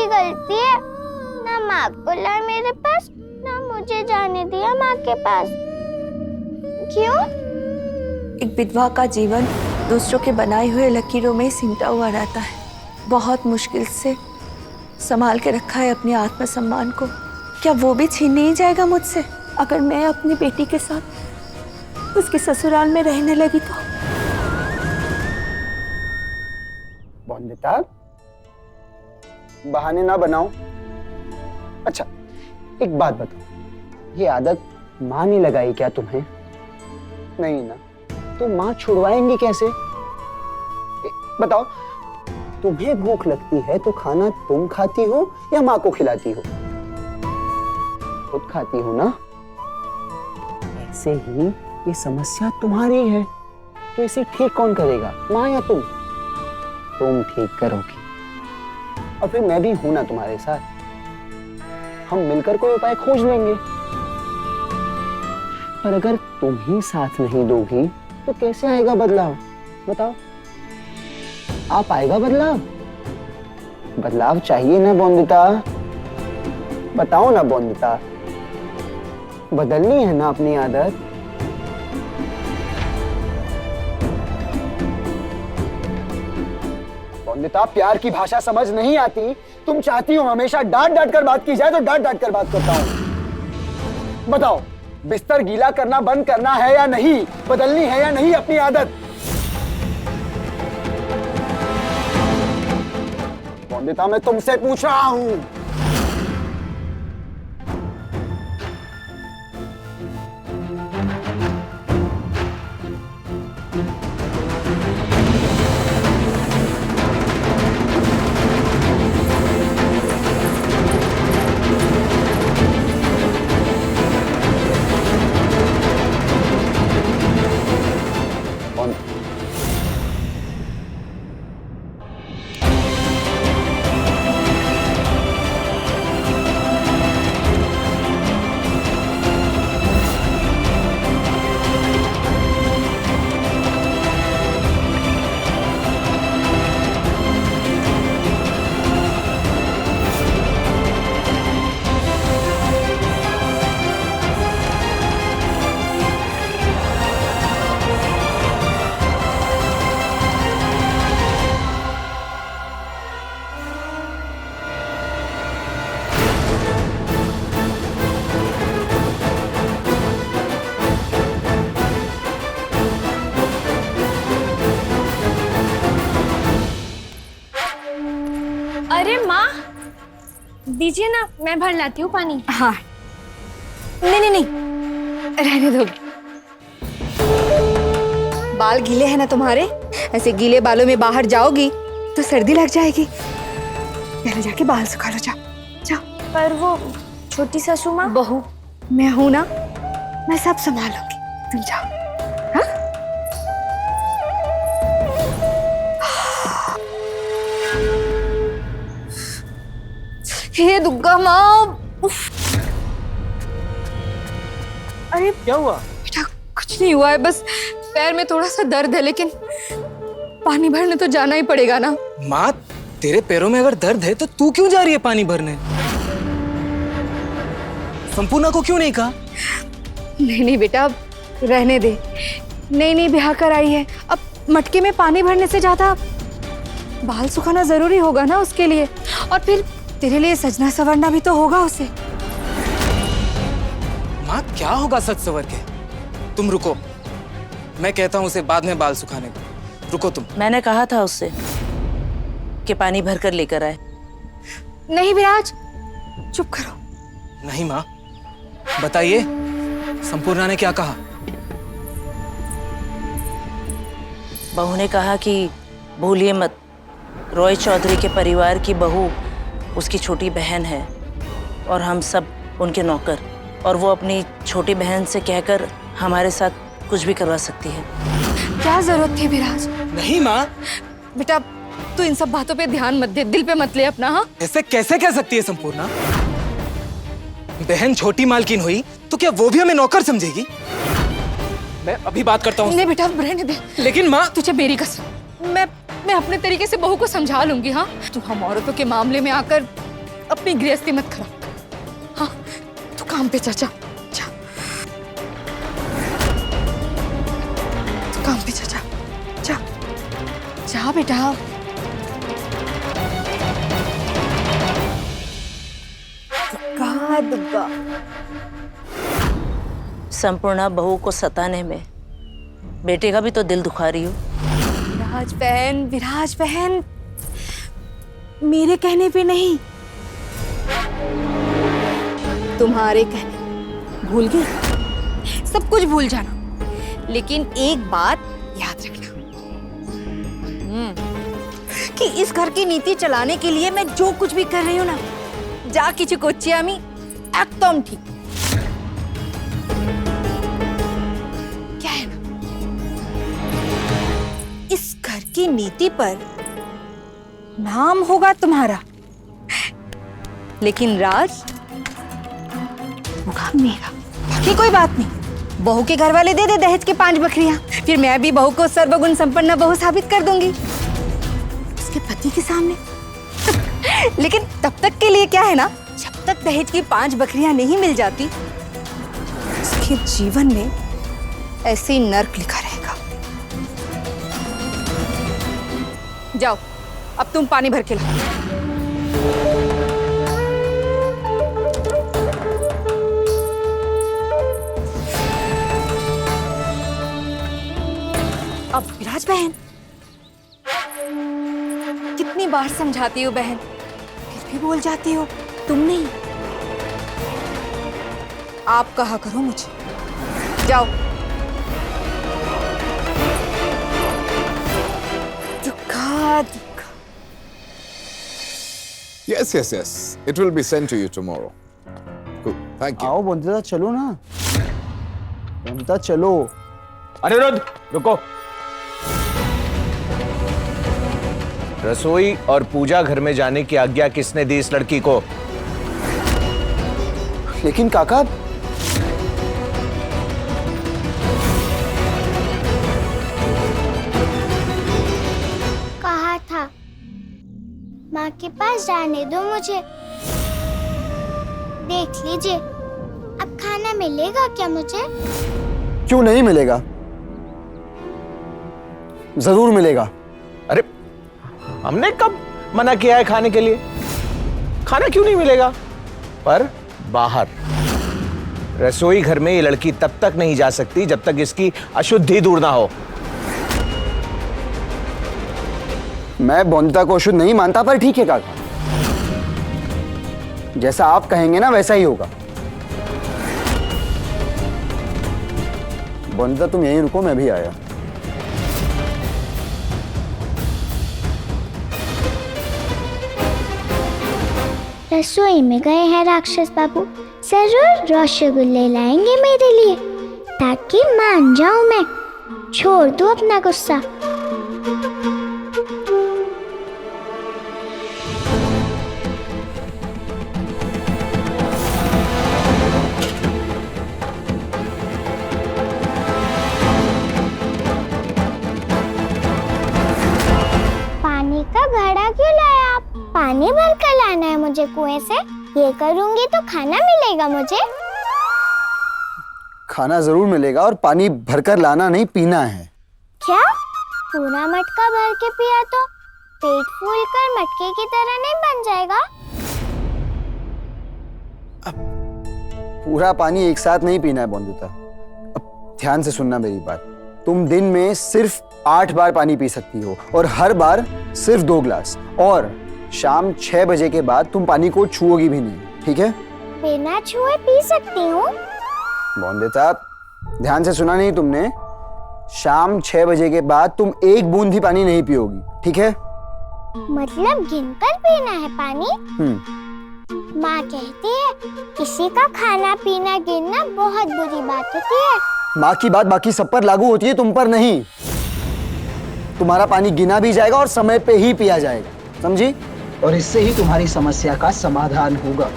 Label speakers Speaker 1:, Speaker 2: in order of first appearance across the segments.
Speaker 1: की गलती है। ना माँ को लाए मेरे पास, ना मुझे जाने दिया माँ के पास। क्यों?
Speaker 2: एक विधवा का जीवन दूसरों के बनाए हुए लकीरों में सिमटा हुआ रहता है। बहुत मुश्किल से संभाल के रखा है अपने आत्मसम्मान को। क्या वो भी छीन नहीं जाएगा मुझसे अगर मैं अपनी बेटी के साथ उसके ससुराल में रहने लगी तो?
Speaker 3: वंदिता, बहाने ना बनाओ। अच्छा, एक बात बताओ, ये आदत माँ ने लगाई क्या तुम्हें? नहीं ना, तो माँ छुड़वाएंगी कैसे? बताओ, तुम्हें भूख लगती है तो खाना तुम खाती हो या माँ को खिलाती हो? खुद खाती हो ना। ऐसे ही ये समस्या तुम्हारी है, तो इसे ठीक कौन करेगा, माँ या तुम? तुम ठीक करोगी, और फिर मैं भी हूं ना तुम्हारे साथ। हम मिलकर कोई उपाय खोज लेंगे। पर अगर तुम ही साथ नहीं दोगी तो कैसे आएगा बदलाव? बताओ, आप आएगा बदलाव? बदलाव चाहिए ना वंदिता? बताओ ना वंदिता, बदलनी है ना अपनी आदत? वंदिता, प्यार की भाषा समझ नहीं आती। तुम चाहती हो हमेशा डांट डांट कर बात की जाए, तो डांट डांट कर बात करता हूं। बताओ, बिस्तर गीला करना बंद करना है या नहीं? बदलनी है या नहीं अपनी आदत? वंदिता, मैं तुमसे पूछ रहा हूं।
Speaker 4: अरे माँ, दीजिए ना, मैं भर लाती हूँ पानी।
Speaker 2: हाँ, नहीं नहीं नहीं, रहने दो। बाल गीले हैं ना तुम्हारे, ऐसे गीले बालों में बाहर जाओगी तो सर्दी लग जाएगी। पहले जाके बाल सुखा लो, जाओ जाओ।
Speaker 4: पर वो छोटी सासू माँ।
Speaker 2: बहू मैं हूं ना, मैं सब संभालूंगी, तुम जाओ। हाँ? हे दुर्गा माँ, अरे
Speaker 3: क्या हुआ?
Speaker 2: बेटा कुछ नहीं हुआ है, बस पैर में थोड़ा सा दर्द है, लेकिन पानी भरने तो जाना ही पड़ेगा ना।
Speaker 5: माँ, तेरे पैरों में अगर दर्द है तो तू क्यों जा रही है पानी भरने? संपूर्णा को क्यों नहीं कहा?
Speaker 2: नहीं नहीं बेटा, अब रहने दे। नई नई ब्याह कर आई है, अब मटके में पानी भरने से ज्यादा बाल सुखाना जरूरी होगा ना उसके लिए, और फिर तेरे लिए सजना संवरना भी तो होगा उसे।
Speaker 5: माँ, क्या होगा सच संवर के? तुम रुको, मैं कहता हूँ उसे बाद में बाल सुखाने को। रुको तुम।
Speaker 6: मैंने कहा था उससे कि पानी भर कर लेकर आए।
Speaker 2: नहीं विराज, चुप करो।
Speaker 5: नहीं माँ, बताइए, संपूर्णा ने क्या कहा?
Speaker 6: बहू ने कहा कि भूलिए मत, रॉय चौधरी के परिवार की बहू उसकी छोटी बहन है और हम सब उनके नौकर, और वो अपनी छोटी बहन से कहकर हमारे साथ कुछ भी करवा सकती है।
Speaker 2: क्या जरूरत थी विराज?
Speaker 5: नहीं माँ।
Speaker 2: बेटा तू इन सब बातों पे ध्यान मत दे, दिल पे मत ले अपना। हाँ,
Speaker 5: ऐसे कैसे कह सकती है संपूर्णा? बहन छोटी मालकिन हुई तो क्या वो भी हमें नौकर समझेगी? मैं अभी बात करता हूँ।
Speaker 2: नहीं बेटा रहने दे।
Speaker 5: लेकिन माँ,
Speaker 2: तुझे मेरी कसम, मैं अपने तरीके से बहू को समझा लूंगी। हाँ, तू हम औरतों के मामले में आकर
Speaker 4: अपनी गृहस्थी मत खराब कर। हाँ, तू काम पे जा, जा जा, तू काम पे जा, जा जा जा बेटा। दुर्गा दुर्गा।
Speaker 6: संपूर्णा बहू को सताने में बेटे का भी तो दिल दुखा रही हो।
Speaker 2: विराज बहन, मेरे कहने पे नहीं, तुम्हारे कहने।
Speaker 4: भूल गई? सब कुछ भूल जाना, लेकिन एक बात याद रखना कि इस घर की नीति चलाने के लिए मैं जो कुछ भी कर रही हूँ ना, जा किसी कोच्ची आमी एकदम ठीक। क्या है ना, इस घर की नीति पर नाम होगा तुम्हारा, लेकिन राज होगा मेरा। बाकी कोई बात नहीं, बहू के घर वाले दे दे दहेज के 5 बकरियां, फिर मैं भी बहू को सर्वगुण संपन्न बहू साबित कर दूंगी उसके पति के सामने। लेकिन तब तक के लिए क्या है ना, जब तक दहेज की 5 बकरियां नहीं मिल जाती, उसके जीवन में ऐसे ही नर्क लिखा रहेगा। जाओ, अब तुम पानी भर के लाओ। अब विराज बहन, कितनी बार समझाती हो बहन, फिर भी बोल जाती हो। तुम नहीं, आप कहा करो मुझे। जाओ। Durga Durga.
Speaker 7: Yes. It will be sent to you tomorrow. Cool. Thank you.
Speaker 3: आओ बंदिता, चलो ना। बंदिता चलो।
Speaker 8: अनिरुद्ध रुको। रसोई और पूजा घर में जाने की आज्ञा किसने दी इस लड़की को?
Speaker 3: लेकिन काका,
Speaker 1: कहा था माँ के पास जाने दो मुझे। देख लीजिए, अब खाना मिलेगा क्या मुझे?
Speaker 3: क्यों नहीं मिलेगा? जरूर मिलेगा।
Speaker 8: अरे हमने कब मना किया है खाने के लिए? खाना क्यों नहीं मिलेगा? पर बाहर रसोई घर में ये लड़की तब तक नहीं जा सकती जब तक इसकी अशुद्धि दूर ना हो।
Speaker 3: मैं बंदिता को अशुद्ध नहीं मानता, पर ठीक है काका, जैसा आप कहेंगे ना वैसा ही होगा। बंदिता तुम यहीं रुको, मैं भी आया।
Speaker 1: रसोई में गए हैं राक्षस बाबू, जरूर रसगुल्ले लाएंगे मेरे लिए, ताकि मान जाऊं मैं, छोड़ दूं अपना गुस्सा। पानी का घड़ा क्यों लाया आप? पानी भर कर लाना है मुझे कुएं से। ये करूंगी तो खाना मिलेगा मुझे।
Speaker 3: खाना जरूर मिलेगा, और पानी भरकर लाना नहीं, पीना है।
Speaker 1: क्या? पूरा मटका भर के पिया तो पेट फूलकर मटके की तरह नहीं बन जाएगा?
Speaker 3: पूरा पानी एक साथ नहीं पीना है बंदिता। अब ध्यान से सुनना मेरी बात। तुम दिन में सिर्फ 8 बार पानी पी सकती हो, और हर बार सिर्फ 2 ग्लास, और शाम 6 बजे के बाद तुम पानी को छुओगी भी नहीं, ठीक है?
Speaker 1: बिना छुए पी सकती हूँ?
Speaker 3: बंदिता, ध्यान से सुना नहीं तुमने? शाम 6 बजे के बाद तुम एक बूंद भी पानी नहीं पियोगी, ठीक है?
Speaker 1: मतलब गिनकर पीना है पानी? माँ कहती है किसी का खाना पीना गिनना बहुत बुरी बात होती है।
Speaker 3: माँ की बात बाकी सब पर लागू होती है, तुम पर नहीं। तुम्हारा पानी गिना भी जाएगा और समय पे ही पिया जाएगा, समझी? और इससे ही तुम्हारी समस्या का समाधान होगा।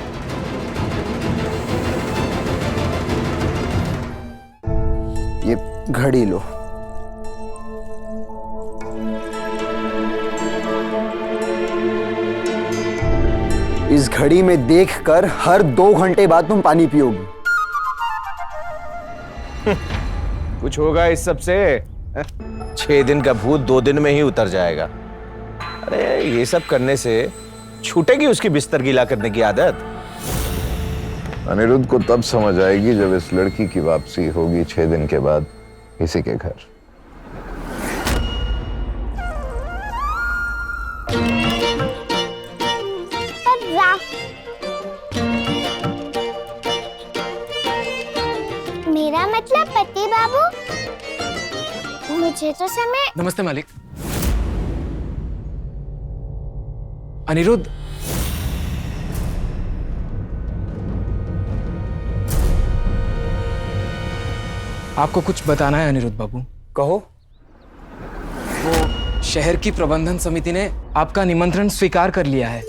Speaker 3: ये घड़ी लो। इस घड़ी में देखकर हर 2 घंटे बाद तुम पानी पियोगी।
Speaker 8: कुछ होगा इस सब से? 6 दिन का भूत 2 दिन में ही उतर जाएगा। अरे ये सब करने से छूटेगी उसकी बिस्तर गीला करने की आदत।
Speaker 7: अनिरुद्ध को तब समझ आएगी जब इस लड़की की वापसी होगी 6 दिन के बाद इसी के घर।
Speaker 1: मेरा मतलब पति बाबू, मुझे तो समय।
Speaker 5: नमस्ते मालिक। अनिरुद्ध, आपको कुछ बताना है अनिरुद्ध बाबू।
Speaker 3: कहो।
Speaker 5: वो शहर की प्रबंधन समिति ने आपका निमंत्रण स्वीकार कर लिया है।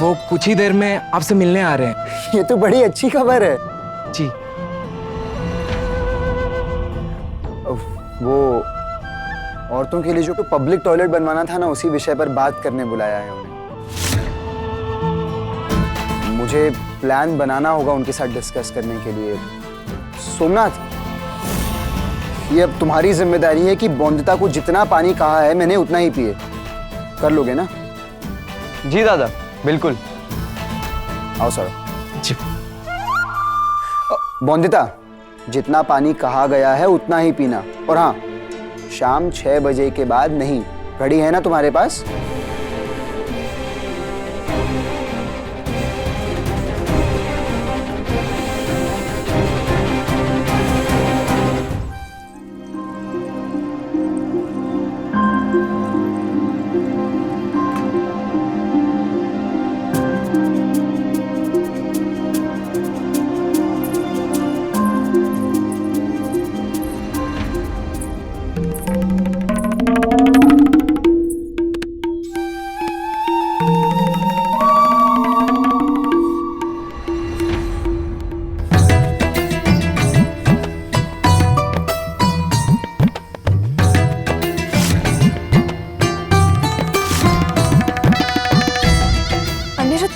Speaker 5: वो कुछ ही देर में आपसे मिलने आ रहे हैं।
Speaker 3: ये तो बड़ी अच्छी खबर है।
Speaker 5: जी।
Speaker 3: वो औरतों के लिए जो पब्लिक टॉयलेट बनवाना था ना, उसी विषय पर बात करने बुलाया है उन्हें। मुझे प्लान बनाना होगा उनके साथ डिस्कस करने के लिए। सोमनाथ, ये अब तुम्हारी जिम्मेदारी है कि बोंदिता को जितना पानी कहा है मैंने उतना ही पिए। कर लोगे ना?
Speaker 9: जी दादा, बिल्कुल।
Speaker 3: आओ सर।
Speaker 5: जी।
Speaker 3: बोंदिता, जितना पानी कहा गया है उतना ही पीना। और हाँ, शाम 6 बजे के बाद नहीं। घड़ी है ना तुम्हारे पास?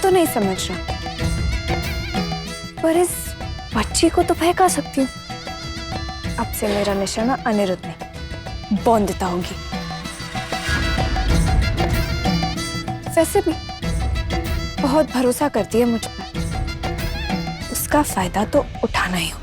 Speaker 4: तो नहीं समझ रहा, पर इस बच्ची को तो बहका सकती हूँ। अब से मेरा निशाना अनिरुद्ध नहीं, बोंदिता होगी। वैसे भी बहुत भरोसा करती है मुझ पर, उसका फायदा तो उठाना ही होगा।